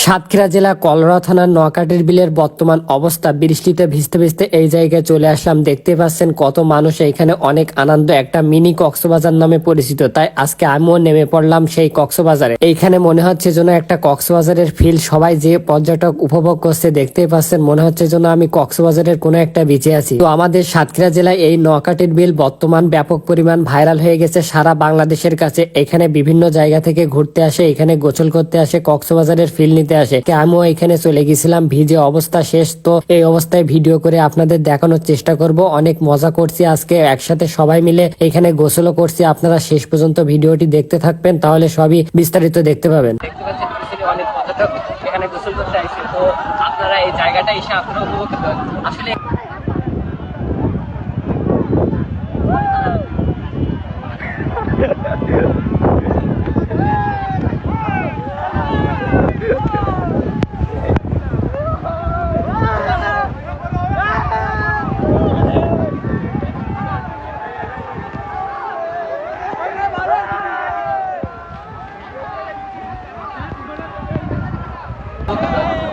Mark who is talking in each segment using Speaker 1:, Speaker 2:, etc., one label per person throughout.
Speaker 1: সাতক্ষীরা জেলা কলরা থানার নোয়াকাটির বিলের বর্তমান অবস্থা। বৃষ্টিতে ভিজতে ভিজতে এই জায়গায় চলে আসলাম। দেখতে পাচ্ছেন কত মানুষ, এখানে অনেক আনন্দ, একটা মিনি কক্সবাজার নামে পরিচিত। তাই আজকে আমিও নেমে পড়লাম সেই কক্সবাজারে। এইখানে মনে হচ্ছে যেন একটা কক্সবাজারের ফিল, সবাই যে পর্যটক উপভোগ করছে দেখতেই পাচ্ছেন, মনে হচ্ছে যেন আমি কক্সবাজারের কোনো একটা বিচে আছি। তো আমাদের সাতক্ষীরা জেলায় এই নোয়াকাটির বিল বর্তমান ব্যাপক পরিমাণ ভাইরাল হয়ে গেছে সারা বাংলাদেশের কাছে। এখানে বিভিন্ন জায়গা থেকে ঘুরতে আসে, এখানে গোসল করতে আসে, কক্সবাজারের ফিল নিতে আসে। আমিও এখানে চলে গেছিলাম, ভিজে অবস্থা শেষ। তো এই অবস্থায় ভিডিও করে আপনাদের দেখানোর চেষ্টা করব। অনেক মজা করছি আজকে, একসাথে সবাই মিলে এখানে গোসলও করছি। আপনারা শেষ পর্যন্ত ভিডিওটি দেখতে থাকবেন, তাহলে সবই বিস্তারিত দেখতে পাবেন। দেখতে পাচ্ছেন অনেক পর্যটক এখানে গোসল করতে আসছে। তো আপনারা এই জায়গাটা এসে আপনারা উপভোগ করতে পারেন। আসলে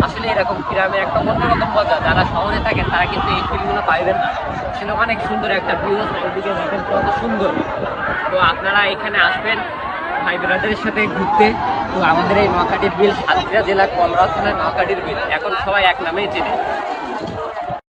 Speaker 1: আসলে এরকম গ্রামের একটা অন্যরকম মজা, যারা শহরে থাকেন তারা কিন্তু এই ফিলগুলো পাইবেন না। আসলে অনেক সুন্দর একটা ভিউ, এদিকে দেখেন কত সুন্দর। তো আপনারা এখানে আসবেন ভাই ব্রাদারের সাথে ঘুরতে। তো আমাদের এই নোয়াকাটির বিল, সাতক্ষীরা জেলা কলরা থানার নোয়াকাটির বিল, এখন সবাই এক নামেই চেনে।